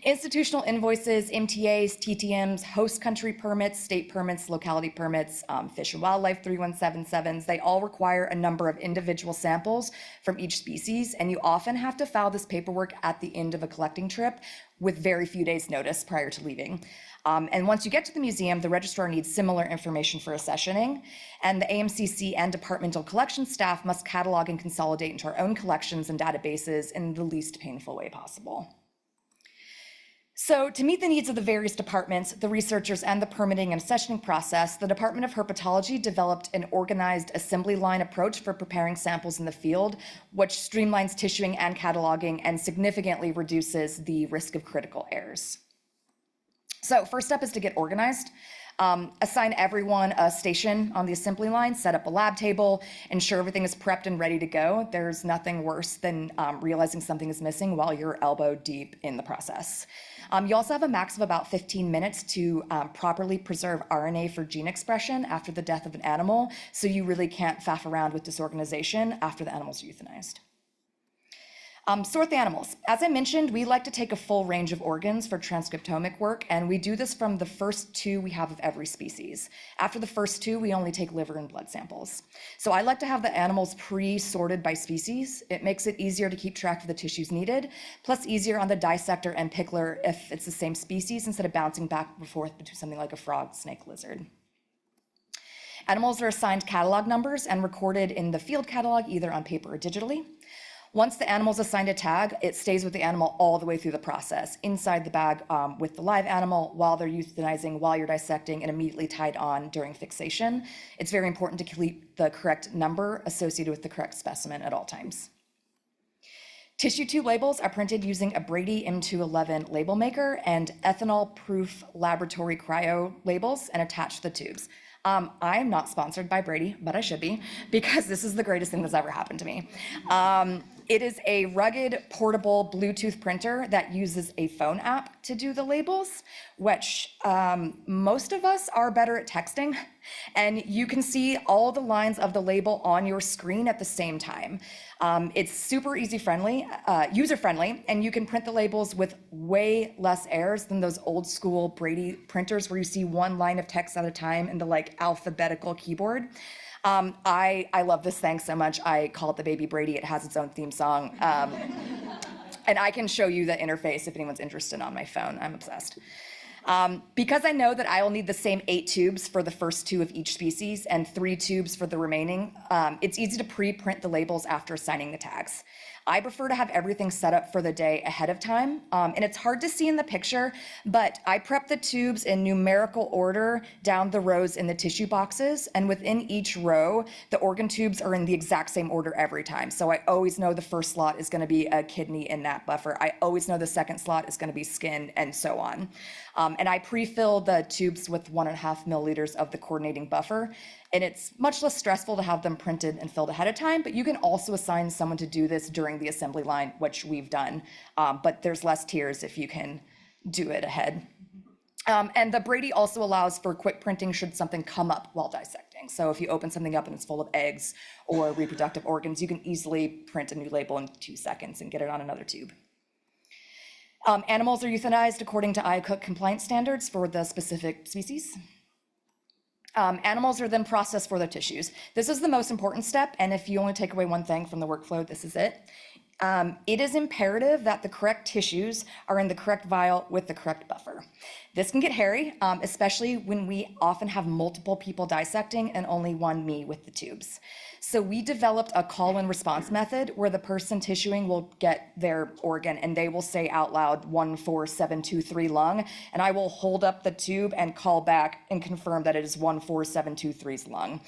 Institutional invoices, MTAs, TTMs, host country permits, state permits, locality permits, Fish and Wildlife 3177s, they all require a number of individual samples from each species, and you often have to file this paperwork at the end of a collecting trip with very few days' notice prior to leaving. And once you get to the museum, the registrar needs similar information for accessioning, and the AMCC and departmental collection staff must catalog and consolidate into our own collections and databases in the least painful way possible. So to meet the needs of the various departments, the researchers, and the permitting and accessioning process, the Department of Herpetology developed an organized assembly line approach for preparing samples in the field, which streamlines tissuing and cataloging and significantly reduces the risk of critical errors. So first step is to get organized. Assign everyone a station on the assembly line, set up a lab table, ensure everything is prepped and ready to go. There's nothing worse than realizing something is missing while you're elbow deep in the process. You also have a max of about 15 minutes to properly preserve RNA for gene expression after the death of an animal, so you really can't faff around with disorganization after the animals are euthanized. Sort the animals. As I mentioned, we like to take a full range of organs for transcriptomic work, and we do this from the first 2 we have of every species. After the first 2, we only take liver and blood samples. So I like to have the animals pre-sorted by species. It makes it easier to keep track of the tissues needed, plus easier on the dissector and pickler if it's the same species instead of bouncing back and forth between something like a frog, snake, lizard. Animals are assigned catalog numbers and recorded in the field catalog either on paper or digitally. Once the animal's assigned a tag, it stays with the animal all the way through the process, inside the bag with the live animal, while they're euthanizing, while you're dissecting, and immediately tied on during fixation. It's very important to keep the correct number associated with the correct specimen at all times. Tissue tube labels are printed using a Brady M211 label maker and ethanol-proof laboratory cryo labels and attached to the tubes. I am not sponsored by Brady, but I should be, because this is the greatest thing that's ever happened to me. It is a rugged, portable Bluetooth printer that uses a phone app to do the labels, which most of us are better at texting, and you can see all the lines of the label on your screen at the same time. It's super user-friendly, and you can print the labels with way less errors than those old school Brady printers where you see one line of text at a time in the like alphabetical keyboard. I love this thing so much, I call it the Baby Brady. It has its own theme song. And I can show you the interface if anyone's interested on my phone. I'm obsessed. Because I know that I will need the same 8 tubes for the first 2 of each species and 3 tubes for the remaining, it's easy to pre-print the labels after assigning the tags. I prefer to have everything set up for the day ahead of time, and it's hard to see in the picture, but I prep the tubes in numerical order down the rows in the tissue boxes, and within each row, the organ tubes are in the exact same order every time. So I always know the first slot is gonna be a kidney in that buffer. I always know the second slot is gonna be skin, and so on. And I pre-fill the tubes with 1.5 milliliters of the coordinating buffer, and it's much less stressful to have them printed and filled ahead of time, but you can also assign someone to do this during the assembly line, which we've done, but there's less tears if you can do it ahead. And the Brady also allows for quick printing should something come up while dissecting. So if you open something up and it's full of eggs or reproductive organs, you can easily print a new label in 2 seconds and get it on another tube. Animals are euthanized according to IACUC compliance standards for the specific species. Animals are then processed for their tissues. This is the most important step, and if you only take away one thing from the workflow, this is it. It is imperative that the correct tissues are in the correct vial with the correct buffer. This can get hairy, especially when we often have multiple people dissecting and only one me with the tubes. So we developed a call and response method where the person tissuing will get their organ and they will say out loud 14723 lung, and I will hold up the tube and call back and confirm that it is 14723's lung.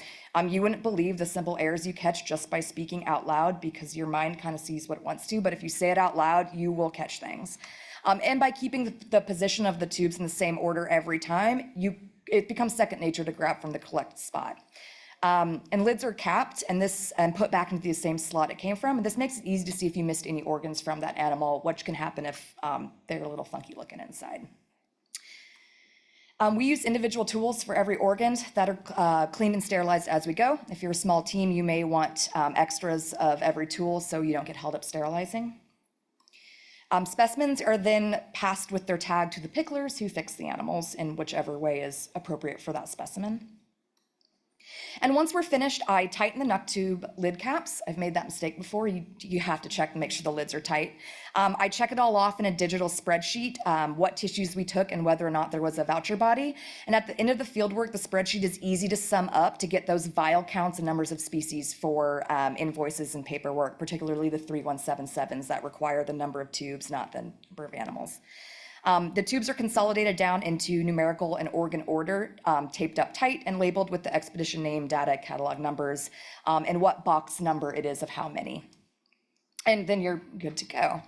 You wouldn't believe the simple errors you catch just by speaking out loud because your mind kind of sees what it wants to, but if you say it out loud, you will catch things. And by keeping the position of the tubes in the same order every time, it becomes second nature to grab from the correct spot. And lids are capped and put back into the same slot it came from, and this makes it easy to see if you missed any organs from that animal, which can happen if they're a little funky looking inside. We use individual tools for every organ that are cleaned and sterilized as we go. If you're a small team, you may want extras of every tool so you don't get held up sterilizing. Specimens are then passed with their tag to the picklers who fix the animals in whichever way is appropriate for that specimen. And once we're finished, I tighten the knuck tube lid caps. I've made that mistake before. You have to check to make sure the lids are tight. I check it all off in a digital spreadsheet, what tissues we took and whether or not there was a voucher body. And at the end of the field work, the spreadsheet is easy to sum up to get those vial counts and numbers of species for invoices and paperwork, particularly the 3177s that require the number of tubes, not the number of animals. The tubes are consolidated down into numerical and organ order, taped up tight and labeled with the expedition name, data, catalog numbers, and what box number it is of how many. And then you're good to go.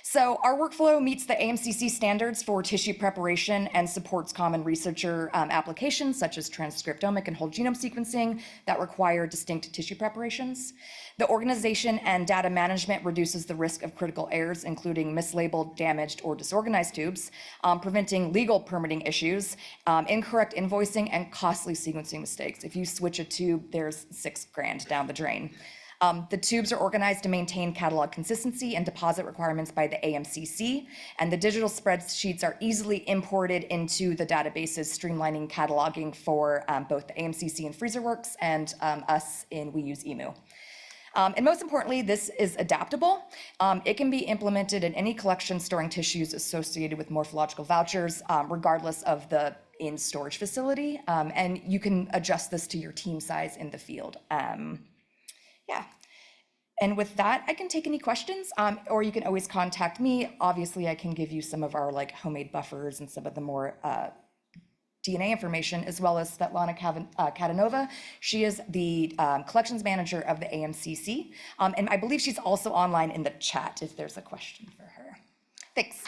So our workflow meets the AMCC standards for tissue preparation and supports common researcher applications such as transcriptomic and whole genome sequencing that require distinct tissue preparations. The organization and data management reduces the risk of critical errors, including mislabeled, damaged, or disorganized tubes, preventing legal permitting issues, incorrect invoicing, and costly sequencing mistakes. If you switch a tube, there's $6,000 down the drain. The tubes are organized to maintain catalog consistency and deposit requirements by the AMCC, and the digital spreadsheets are easily imported into the databases, streamlining cataloging for both the AMCC and FreezerWorks and we use EMU. And most importantly, this is adaptable. It can be implemented in any collection storing tissues associated with morphological vouchers, regardless of the in-storage facility, and you can adjust this to your team size in the field. Yeah. And with that, I can take any questions, or you can always contact me. Obviously, I can give you some of our like homemade buffers and some of the more DNA information, as well as Svetlana Kadanova. She is the collections manager of the AMCC, and I believe she's also online in the chat if there's a question for her. Thanks.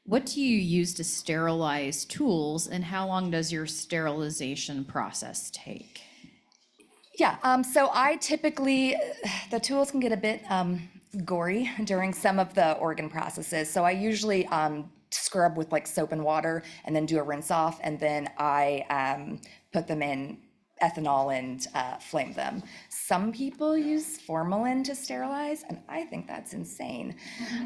What do you use to sterilize tools, and how long does your sterilization process take? Yeah, so I typically, the tools can get a bit gory during some of the organ processes. So I usually scrub with like soap and water and then do a rinse off, and then I put them in ethanol and flame them. Some people use formalin to sterilize, and I think that's insane.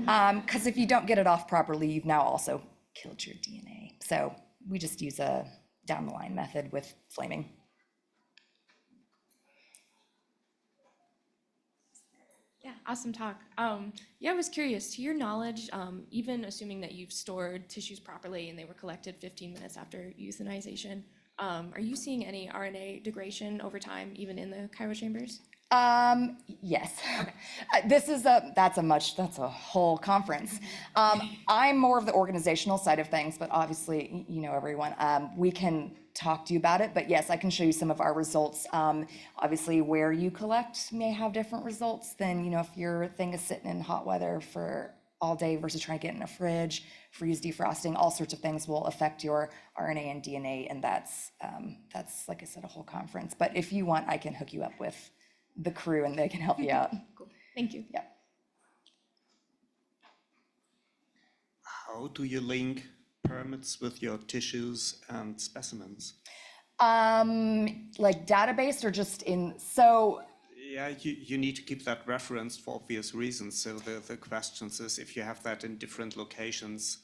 Because if you don't get it off properly, you've now also killed your DNA. So we just use a down the line method with flaming. Yeah, awesome talk. Yeah, I was curious, to your knowledge, even assuming that you've stored tissues properly and they were collected 15 minutes after euthanization, are you seeing any RNA degradation over time, even in the cryo chambers? Yes. That's a whole conference. I'm more of the organizational side of things, but obviously, you know, everyone, we can talk to you about it, but yes, I can show you some of our results. Obviously, where you collect may have different results than, you know, if your thing is sitting in hot weather for all day versus trying to get in a fridge, freeze defrosting, all sorts of things will affect your RNA and DNA, and that's like I said, a whole conference. But if you want, I can hook you up with the crew and they can help you out. Cool, thank you. Yeah. How do you link permits with your tissues and specimens? Like database or just so? Yeah, you need to keep that referenced for obvious reasons. So the questions is if you have that in different locations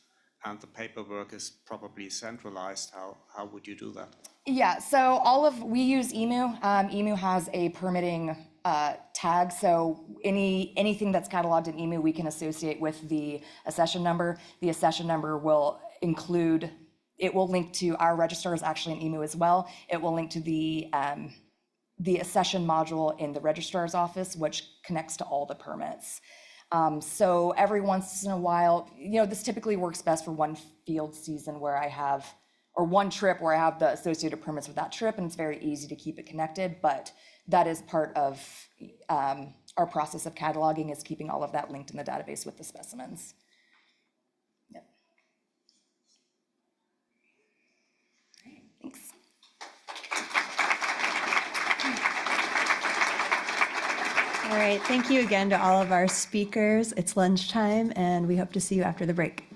and the paperwork is probably centralized, how would you do that? Yeah, so we use EMU. EMU has a permitting tag, so anything that's cataloged in EMU we can associate with the accession number. The accession number will it will link to our registrars actually in EMU as well. It will link to the accession module in the registrar's office, which connects to all the permits. So every once in a while, you know, this typically works best for one field season where I have, or one trip where I have the associated permits with that trip, and it's very easy to keep it connected, but that is part of our process of cataloging, is keeping all of that linked in the database with the specimens. Yep. All right, thanks. All right, thank you again to all of our speakers. It's lunchtime, and we hope to see you after the break.